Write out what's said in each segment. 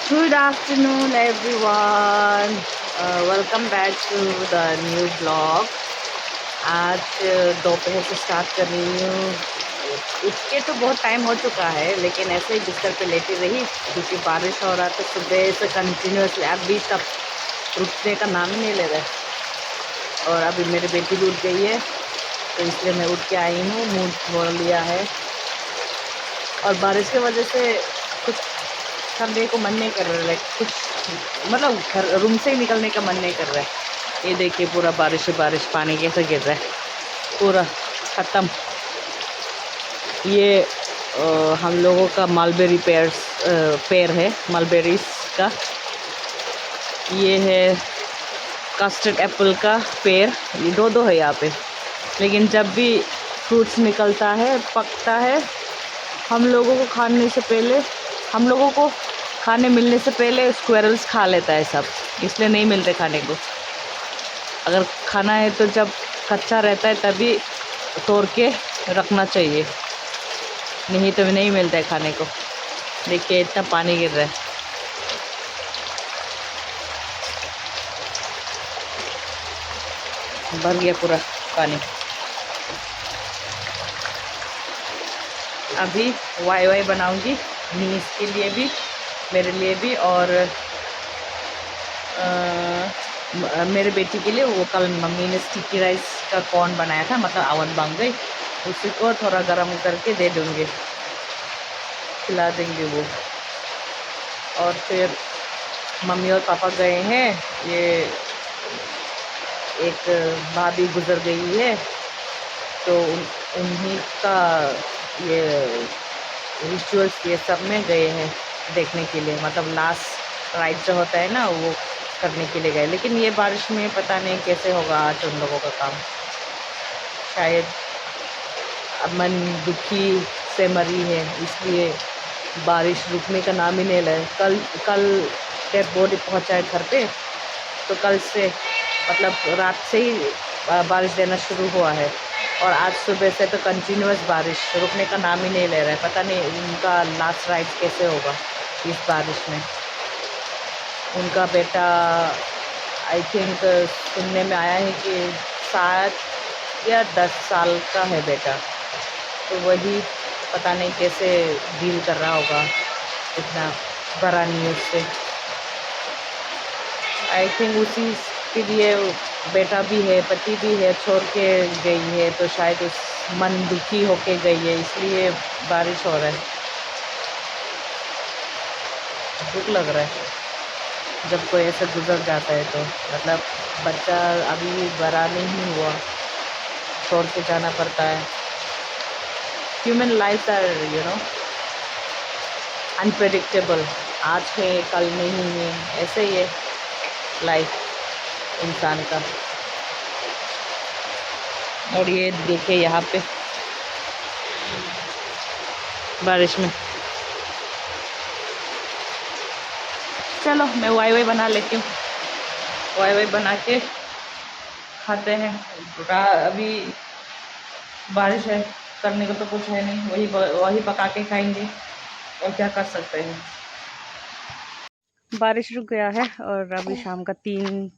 Good afternoon, everyone. Welcome back to the new vlog. आज दोपहर से स्टार्ट कर रही हूँ। उसके तो बहुत टाइम हो चुका है, लेकिन ऐसे ही बिस्तर पे लेटी रही क्योंकि बारिश हो रहा था सुबह से कंटिन्यूसली। अभी तक रुकने का नाम ही नहीं ले रहा। और अभी मेरी बेटी भी उठ गई है, तो इसलिए मैं उठ के आई हूँ, मुँह धो लिया है। और बारिश की वजह से कुछ करने को मन नहीं कर रहा है, कुछ मतलब घर रूम से ही निकलने का मन नहीं कर रहा है। ये देखिए पूरा बारिश बारिश, पानी कैसे गिर रहा है, पूरा ख़त्म। ये हम लोगों का मलबेरी पेड़ है, मलबेरीज का। ये है कस्टर्ड एप्पल का पेड़, ये दो है यहाँ पे। लेकिन जब भी फ्रूट्स निकलता है, पकता है, हम लोगों को खाने मिलने से पहले स्क्वेरल्स खा लेता है सब, इसलिए नहीं मिलते खाने को। अगर खाना है तो जब कच्चा रहता है तभी तोड़ के रखना चाहिए, नहीं तो नहीं मिलता है खाने को। देखिए इतना पानी गिर रहा है, भर गया पूरा पानी। अभी वाई बनाऊंगी नीस के लिए भी, मेरे लिए भी, और मेरे बेटी के लिए। वो कल मम्मी ने स्टिकी राइस का कॉर्न बनाया था, मतलब अवन बन गई, उसी को थोड़ा गर्म करके दे दूँगी, खिला देंगे वो। और फिर मम्मी और पापा गए हैं, ये एक भाभी गुजर गई है, तो उन्हीं का ये रिचुअल्स ये सब में गए हैं देखने के लिए, मतलब लास्ट राइट जो होता है ना, वो करने के लिए गए। लेकिन ये बारिश में पता नहीं कैसे होगा आज उन लोगों का काम। शायद मन दुखी से मरी है, इसलिए बारिश रुकने का नाम ही नहीं ले। कल डेड बॉडी पहुंचाए घर पे, तो कल से मतलब रात से ही बारिश देना शुरू हुआ है, और आज सुबह से तो कंटिन्यूअस बारिश, रुकने का नाम ही नहीं ले रहा है। पता नहीं उनका लास्ट राइड कैसे होगा इस बारिश में। उनका बेटा आई थिंक सुनने में आया है कि 7 या 10 साल का है बेटा, तो वही पता नहीं कैसे डील कर रहा होगा इतना बड़ा न्यूज़ से। आई थिंक उसी के लिए बेटा भी है, पति भी है, छोड़ के गई है, तो शायद उस मन दुखी होके गई है, इसलिए बारिश हो रहा है। दुख लग रहा है जब कोई ऐसे गुजर जाता है, तो मतलब बच्चा अभी बड़ा नहीं हुआ, छोड़ के जाना पड़ता है। ह्यूमन लाइफ आर अनप्रेडिक्टेबल, आज है कल नहीं है, ऐसे ही है लाइफ इंसान का। और ये देखिए यहाँ पे बारिश में। चलो मैं वाई बना लेती हूँ, वाई बना के खाते हैं। अभी बारिश है, करने को तो कुछ है नहीं, वही पका के खाएंगे, और क्या कर सकते हैं। बारिश रुक गया है और अभी शाम का 3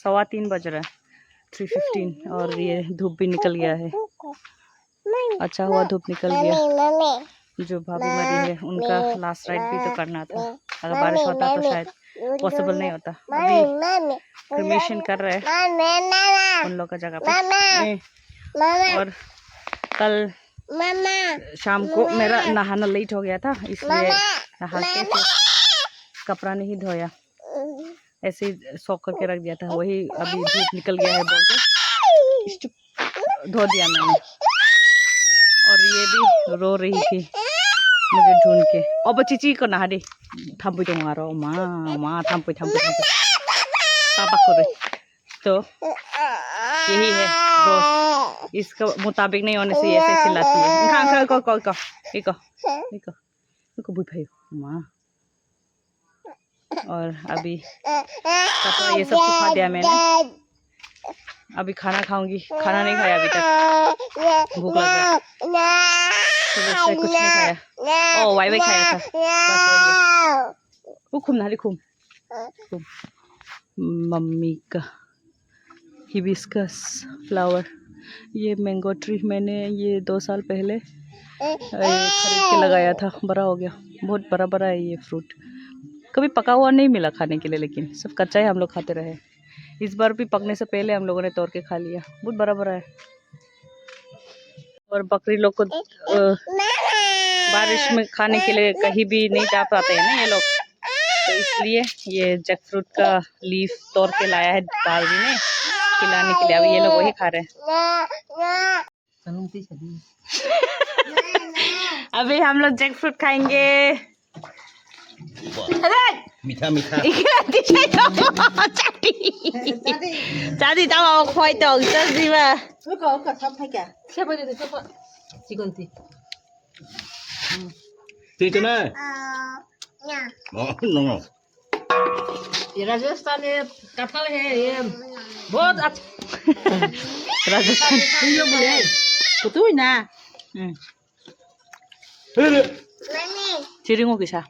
सवा 3 बज रहा है, 3:15, और ये धूप भी निकल गया है। अच्छा हुआ धूप निकल गया। जो भाभी मरी है उनका लास्ट राइड भी तो करना था, अगर बारिश होता तो शायद पॉसिबल नहीं होता। अभी क्रिमेशन कर रहे हैं उन लोग का जगह पे। और कल शाम को मेरा नहाना लेट हो गया था, इसलिए नहा के फिर कपड़ा नहीं धोया, ऐसे ही सॉक करके रख दिया था, वही अभी धूप निकल गया है बोल के धो दिया मैंने। और ये भी रो रही थी मुझे ढूंढ के। अब चीची को नहा दे, थम्पु तो मारो माँ थम्पु पापा को रे। तो यही है रोज, इसका मुताबिक नहीं होने से ऐसे चिल्लाती है। को भाई माँ। और अभी कपड़ा ये सब सुखा दिया मैंने, अभी खाना खाऊंगी। खाना नहीं खाया अभी तक, भूख लग रहा है, सुबह से कुछ नहीं खाया। ओ वाई खाया था बस, वही है। वो खुम नारी खुम खुम मम्मी का हिबिस्कस फ्लावर। ये मैंगो ट्री मैंने ये 2 साल पहले खरीद के लगाया था, बड़ा हो गया, बहुत बड़ा बड़ा है ये फ्रूट। कभी पका हुआ नहीं मिला खाने के लिए, लेकिन सब कच्चा ही हम लोग खाते रहे। इस बार भी पकने से पहले हम लोगों ने तोड़ के खा लिया, बहुत बड़ा बड़ा है। और बकरी लोग को बारिश में खाने के लिए कहीं भी नहीं जा पाते हैं ना ये लोग, तो इसलिए ये जैक फ्रूट का लीफ तोड़ के लाया है दादी ने खिलाने के लिए। अभी ये लोग वही खा रहे हैं। अभी हम लोग जैक फ्रूट खाएंगे। मीठा मीठा चादी जाओ खोई तो चादी बा ठीक है ना नो ये राजस्थानी कटहल है, ये बहुत अच्छा राजस्थान ये बोले कुतुई ना चिरिंगो किसा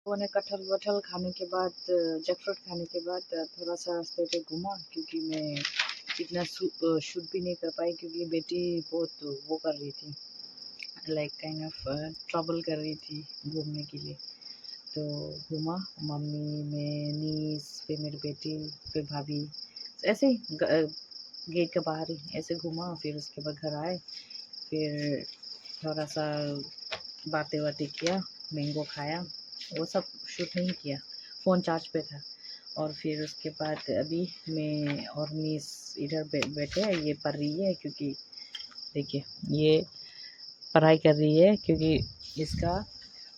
मैंने कटहल वटहल खाने के बाद, जैक फ्रूट खाने के बाद थोड़ा सा रास्ते पे घूमा, क्योंकि मैं इतना शूट भी नहीं कर पाई, क्योंकि बेटी बहुत वो कर रही थी, लाइक काइंड ऑफ ट्रबल कर रही थी घूमने के लिए। तो घूमा, मम्मी मैं नीस फिर मेरी बेटी फिर भाभी, ऐसे ही गेट के बाहर ही ऐसे घूमा। फिर उसके बाद घर आए, फिर थोड़ा सा बातें बातें किया, मैंगो खाया, वो सब शूट नहीं किया, फ़ोन चार्ज पे था। और फिर उसके बाद अभी मैं और नीस इधर बैठे हैं, ये पढ़ रही है, क्योंकि देखिए ये पढ़ाई कर रही है, क्योंकि इसका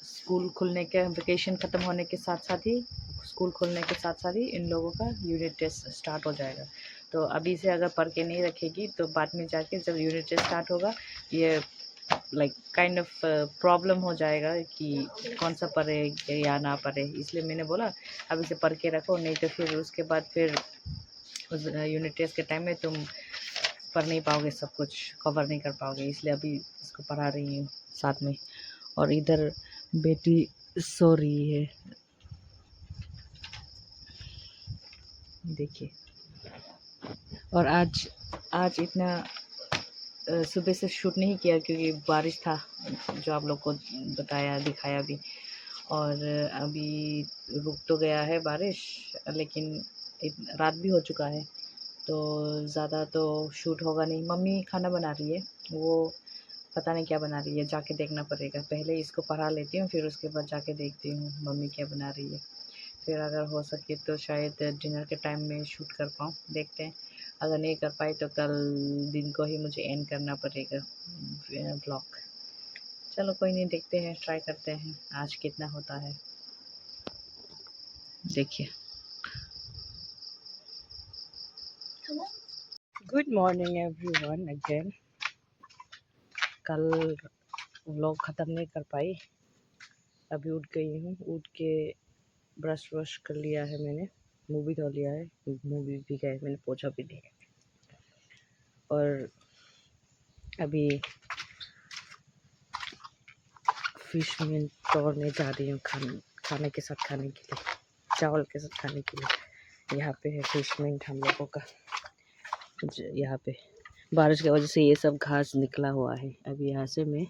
स्कूल खुलने के वेकेशन ख़त्म होने के साथ साथ ही, स्कूल खुलने के साथ साथ ही इन लोगों का यूनिट टेस्ट स्टार्ट हो जाएगा। तो अभी से अगर पढ़ के नहीं रखेगी तो बाद में जाके जब यूनिट टेस्ट स्टार्ट होगा, ये लाइक काइंड ऑफ प्रॉब्लम हो जाएगा कि कौन सा पढ़े या ना पढ़े। इसलिए मैंने बोला अभी से पढ़ के रखो, नहीं तो फिर उसके बाद फिर उस यूनिट टेस्ट के टाइम में तुम पढ़ नहीं पाओगे, सब कुछ कवर नहीं कर पाओगे। इसलिए अभी इसको पढ़ा रही हूँ साथ में। और इधर बेटी सो रही है, देखिए। और आज इतना सुबह से शूट नहीं किया, क्योंकि बारिश था, जो आप लोग को बताया दिखाया भी। और अभी रुक तो गया है बारिश, लेकिन रात भी हो चुका है, तो ज़्यादा तो शूट होगा नहीं। मम्मी खाना बना रही है, वो पता नहीं क्या बना रही है, जाके देखना पड़ेगा। पहले इसको पढ़ा लेती हूँ, फिर उसके बाद जाके देखती हूँ मम्मी क्या बना रही है। फिर अगर हो सके तो शायद डिनर के टाइम में शूट कर पाऊँ, देखते हैं। अगर नहीं कर पाई तो कल दिन को ही मुझे एंड करना पड़ेगा ब्लॉग। चलो कोई नहीं, देखते हैं, ट्राई करते हैं आज कितना होता है। देखिए। Good morning everyone again. कल व्लॉग ख़त्म नहीं कर पाई, अभी उठ गई हूँ। उठ के ब्रश वश कर लिया है मैंने, मुँह भी धो लिया है, मूवी भी गए मैंने, पोछा भी दिया। और अभी फिश में तोड़ने जा रही हूँ, खाने के साथ खाने के लिए, चावल के साथ खाने के लिए। यहाँ पे है फिश मिंट हम लोगों का। यहाँ पे बारिश की वजह से ये सब घास निकला हुआ है। अभी यहाँ से मैं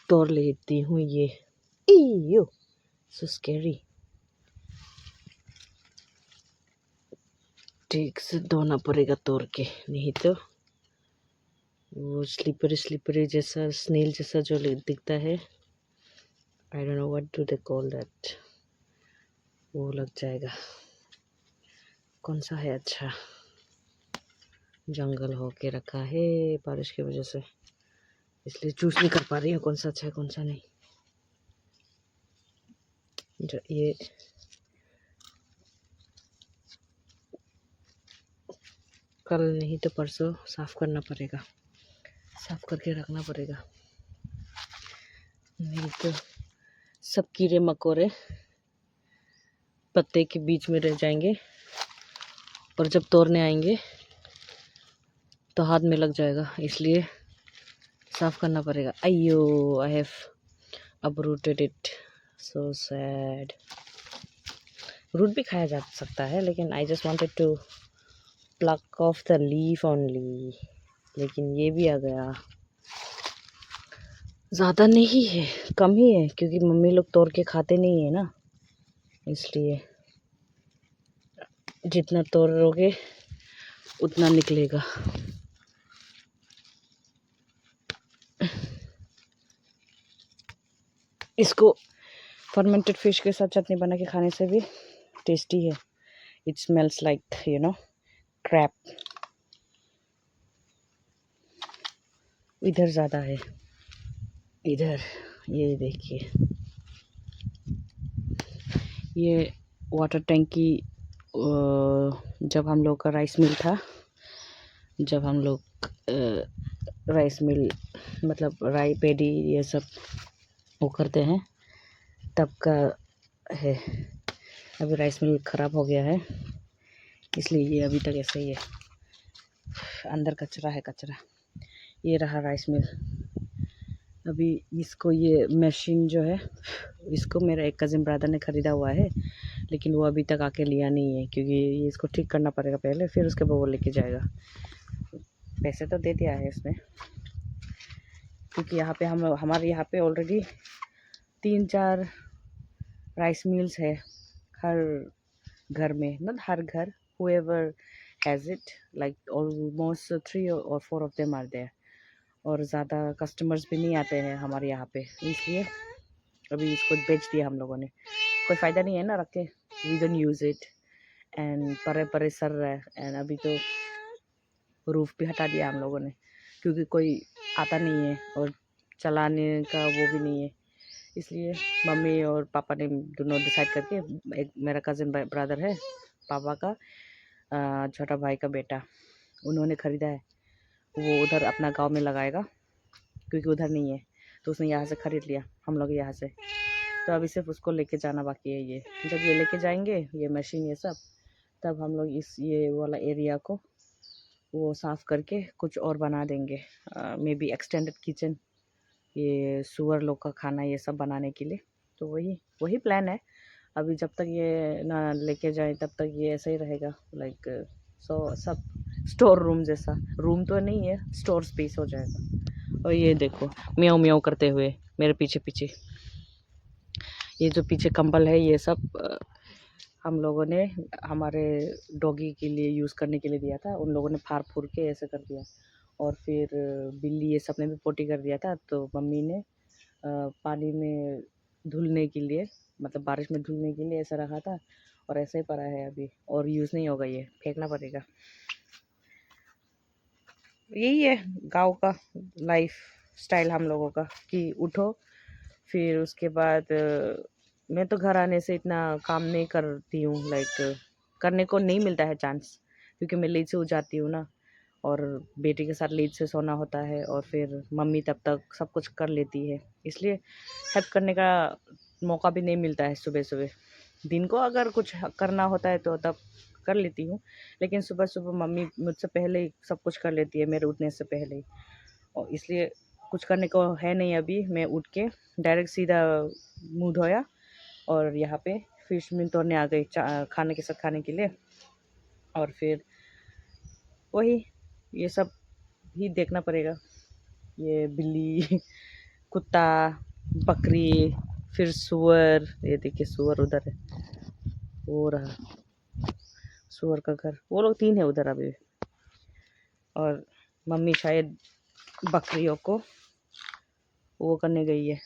तोड़ लेती हूँ ये। इयो सो स्कैरी। ठीक से धोना पड़ेगा तोड़ के, नहीं तो वो स्लिपरी जैसा, स्नेल जैसा जो दिखता है, I don't know what do they call that, वो लग जाएगा। कौन सा है अच्छा, जंगल हो के रखा है बारिश की वजह से, इसलिए चूज नहीं कर पा रही हूँ कौन सा अच्छा है कौन सा नहीं। जो ये कल नहीं तो परसों साफ करना पड़ेगा, साफ करके रखना पड़ेगा, नहीं तो सब कीड़े मकोड़े पत्ते के बीच में रह जाएंगे, और जब तोड़ने आएंगे तो हाथ में लग जाएगा। इसलिए साफ करना पड़ेगा। अयो, I have uprooted it, so sad। Root भी खाया जा सकता है, लेकिन I just wanted to pluck off the leaf only. लेकिन ये भी आ गया। ज़्यादा नहीं है, कम ही है, क्योंकि मम्मी लोग तोड़ के खाते नहीं है ना, इसलिए जितना तोड़ोगे उतना निकलेगा। इसको फर्मेंटेड फिश के साथ चटनी बना के खाने से भी टेस्टी है। It smells like you know crap. इधर ज़्यादा है, इधर ये देखिए, ये वाटर टैंकी जब हम लोग का राइस मिल था, जब हम लोग राइस मिल मतलब राई पेडी ये सब वो करते हैं तब का है। अभी राइस मिल ख़राब हो गया है, इसलिए ये अभी तक ऐसे ही है। अंदर कचरा है, कचरा। ये रहा राइस मिल। अभी इसको ये मशीन जो है, इसको मेरा एक कज़िन ब्रदर ने ख़रीदा हुआ है, लेकिन वो अभी तक आके लिया नहीं है, क्योंकि ये इसको ठीक करना पड़ेगा पहले, फिर उसके बाद वो लेके जाएगा। पैसे तो दे दिया है इसने, क्योंकि यहाँ पे हमारे यहाँ पे ऑलरेडी 3-4 राइस मिल्स है हर घर में, नॉट हर घर, whoever has it, like almost 3 or 4 of them are there। और ज़्यादा कस्टमर्स भी नहीं आते हैं हमारे यहाँ पे, इसलिए अभी इसको बेच दिया हम लोगों ने। कोई फ़ायदा नहीं है ना रख के, we don't use it and परे सर रहा है। एंड अभी तो रूफ़ भी हटा दिया हम लोगों ने, क्योंकि कोई आता नहीं है और चलाने का वो भी नहीं है, इसलिए मम्मी और पापा ने दोनों डिसाइड करके, एक मेरा कज़न ब्रदर है, पापा का छोटा भाई का बेटा, उन्होंने ख़रीदा है। वो उधर अपना गांव में लगाएगा, क्योंकि उधर नहीं है, तो उसने यहाँ से ख़रीद लिया, हम लोग यहाँ से। तो अभी सिर्फ उसको लेके जाना बाकी है। ये जब ये लेके जाएंगे, ये मशीन ये सब, तब हम लोग इस ये वाला एरिया को वो साफ़ करके कुछ और बना देंगे, मे बी एक्सटेंडेड किचन, ये सुअर लोग का खाना ये सब बनाने के लिए। तो वही प्लान है। अभी जब तक ये ना लेके जाए तब तक ये ऐसा ही रहेगा, लाइक सब स्टोर रूम जैसा। रूम तो नहीं है, स्टोर स्पेस हो जाएगा। और ये देखो म्याऊं म्याऊं करते हुए मेरे पीछे पीछे, ये जो पीछे कंबल है ये सब हम लोगों ने हमारे डॉगी के लिए यूज़ करने के लिए दिया था। उन लोगों ने फाड़ फूड़ के ऐसे कर दिया, और फिर बिल्ली ये सब ने भी पोटी कर दिया था। तो मम्मी ने पानी में धुलने के लिए, मतलब बारिश में धुलने के लिए ऐसा रखा था, और ऐसे ही पड़ा है अभी, और यूज़ नहीं होगा, ये फेंकना पड़ेगा। यही है गांव का लाइफ स्टाइल हम लोगों का, कि उठो, फिर उसके बाद मैं तो घर आने से इतना काम नहीं करती हूँ, लाइक करने को नहीं मिलता है चांस, क्योंकि मैं लेट से उठ जाती हूँ ना, और बेटे के साथ लेट से सोना होता है, और फिर मम्मी तब तक सब कुछ कर लेती है, इसलिए हेल्प करने का मौका भी नहीं मिलता है सुबह सुबह। दिन को अगर कुछ करना होता है तो तब कर लेती हूँ, लेकिन सुबह सुबह मम्मी मुझसे पहले ही सब कुछ कर लेती है, मेरे उठने से पहले ही, और इसलिए कुछ करने को है नहीं। अभी मैं उठ के डायरेक्ट सीधा मुँह धोया और यहाँ पे फिश मील तोड़ने आ गई खाने के साथ खाने के लिए। और फिर वही ये सब ही देखना पड़ेगा, ये बिल्ली कुत्ता बकरी, फिर सुअर, ये देखिए सुअर उधर है, वो रहा सुअर का घर, वो लोग 3 है उधर अभी। और मम्मी शायद बकरियों को वो करने गई है,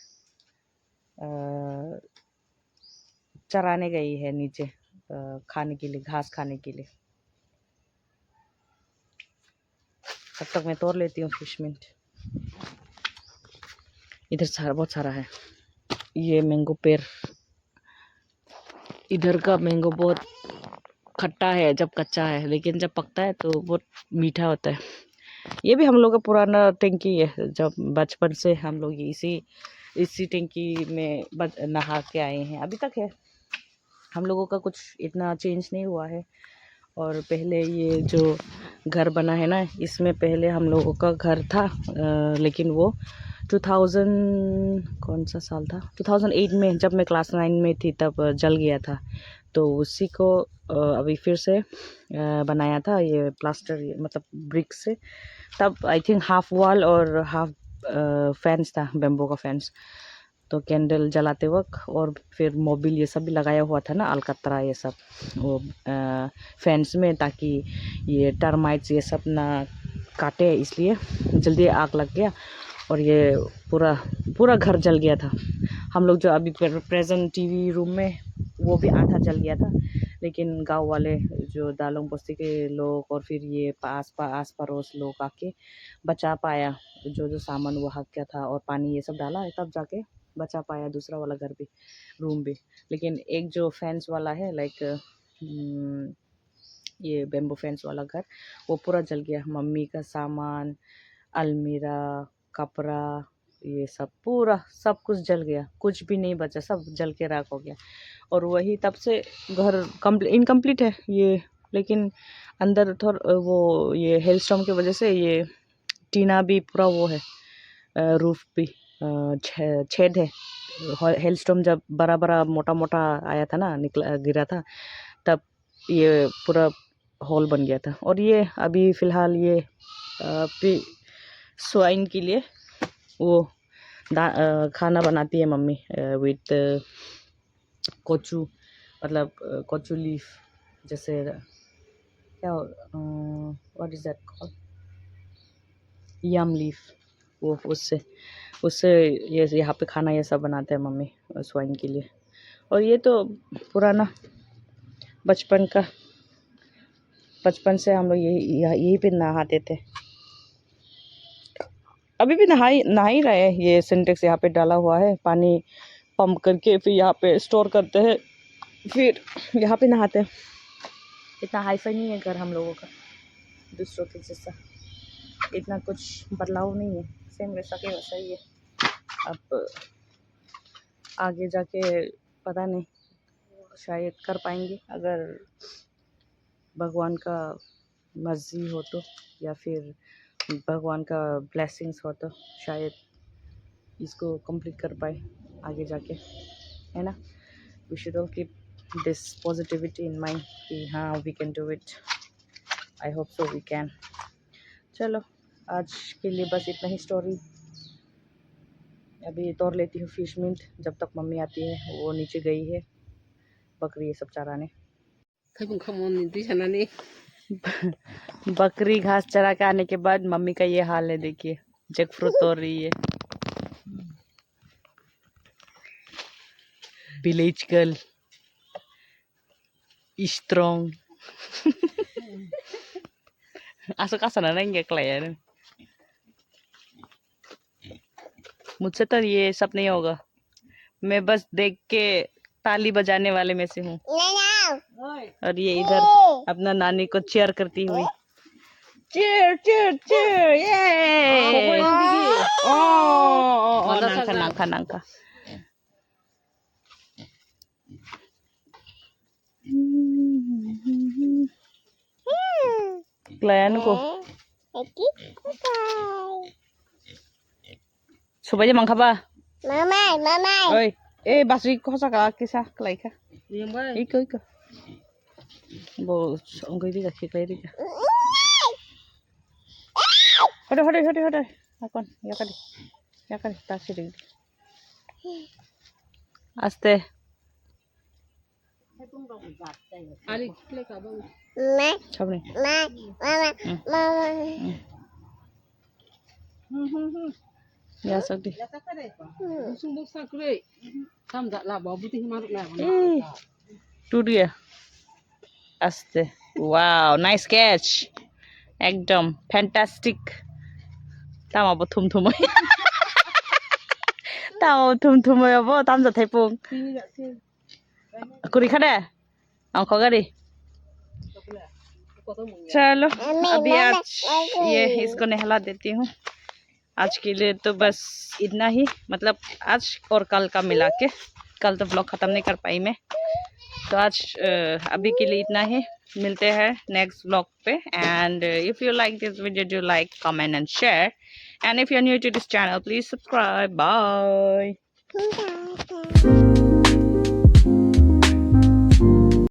चराने गई है नीचे, खाने के लिए, घास खाने के लिए। तब तक मैं तोड़ लेती हूँ फिश मिंट। इधर बहुत सारा है। ये मैंगो पेड़, इधर का मैंगो बहुत खट्टा है जब कच्चा है, लेकिन जब पकता है तो बहुत मीठा होता है। ये भी हम लोग का पुराना टंकी है, जब बचपन से हम लोग इसी टंकी में नहा के आए हैं, अभी तक है। हम लोगों का कुछ इतना चेंज नहीं हुआ है, और पहले ये जो घर बना है ना, इसमें पहले हम लोगों का घर था, लेकिन वो 2000 कौन सा साल था, 2008 में जब मैं क्लास 9 में थी तब जल गया था। तो उसी को अभी फिर से बनाया था, ये प्लास्टर मतलब ब्रिक से। तब आई थिंक हाफ वॉल और हाफ फैंस था, बेम्बो का फैंस। तो कैंडल जलाते वक्त और फिर मोबिल ये सब भी लगाया हुआ था ना, अलकतरा ये सब वो फैंस में, ताकि ये टर्माइट्स ये सब ना काटे, इसलिए जल्दी आग लग गया और ये पूरा पूरा घर जल गया था। हम लोग जो अभी प्रेजेंट टीवी रूम में, वो भी आधा जल गया था। लेकिन गांव वाले जो दालों बस्ती के लोग और फिर ये आस पड़ोस लोग आके बचा पाया, जो जो सामान वो हक गया था, और पानी ये सब डाला है, तब जाके बचा पाया दूसरा वाला घर भी, रूम भी। लेकिन एक जो फैंस वाला है, लाइक ये बेम्बो फैंस वाला घर, वो पूरा जल गया। मम्मी का सामान, अलमीरा, कपड़ा, ये सब पूरा सब कुछ जल गया, कुछ भी नहीं बचा, सब जल के राख हो गया। और वही तब से घर इनकम्प्लीट है ये। लेकिन अंदर थोड़ा वो ये हेलस्टॉर्म की वजह से ये टीना भी पूरा वो है, रूफ भी छेद है। हेलस्टॉर्म जब बड़ा बड़ा मोटा मोटा आया था ना, निकला गिरा था, तब ये पूरा हॉल बन गया था। और ये अभी फ़िलहाल ये स्वाइन के लिए वो खाना बनाती है मम्मी विथ कोचू, मतलब कोचू लीफ, जैसे क्या what is that called, yam leaf, वो उससे ये यहाँ पे खाना ये सब बनाते हैं मम्मी स्वाइन के लिए। और ये तो पुराना बचपन से हम लोग यही पे नहाते थे। अभी भी नहा ही रहे हैं। ये सिंटेक्स यहाँ पे डाला हुआ है, पानी पंप करके फिर यहाँ पे स्टोर करते हैं, फिर यहाँ पे नहाते हैं। इतना हाईफाई नहीं है घर हम लोगों का दूसरों के जैसा, इतना कुछ बदलाव नहीं है, सेम वैसा के वैसा ही है। अब आगे जाके पता नहीं, शायद कर पाएंगे अगर भगवान का मर्जी हो तो, या फिर भगवान का ब्लेसिंग्स हो तो शायद इसको कंप्लीट कर पाए आगे जाके, है ना। We should all keep this positivity in mind कि हाँ we can do it, I hope so we can. चलो आज के लिए बस इतना ही स्टोरी। अभी तोड़ लेती हूँ फिश मीट, जब तक मम्मी आती है। वो नीचे गई है बकरी ये सब चराने। बकरी घास चरा के आने के बाद मम्मी का ये हाल है, देखिए जैक फ्रूट तोड़ रही है। Village girl strong. असं कसं ना नहीं क्लियर, मुझसे तो ये सब नहीं होगा। मैं बस देख के ताली बजाने वाले में से हूँ। और ये इधर अपना नानी को चीयर करती हुई, चीयर चीयर चीयर, ये नांका नांका नांका। क्लायन को सुबह मंखाबा oi basri ko sa ka kisa klay ka iko bo onggoy diga kiklay diga hode akon yakadi taksi diga aste ali klay ka ba sabne ya sakdi टूट गया आस्ते। Wow nice catch, एकदम fantastic. तामाबो थुम थुम अब ताम जाथाय पुं कुरी खादे अंख गाड़ी। चलो अभी आज ये इसको नहला देती हूँ। आज के लिए तो बस इतना ही, मतलब आज और कल का मिला के। कल तो ब्लॉग ख़त्म नहीं कर पाई मैं, तो आज अभी के लिए इतना ही। मिलते हैं नेक्स्ट व्लॉग पे। And if you like this video, do like, comment and share. And if you are new to this channel, please subscribe. Bye.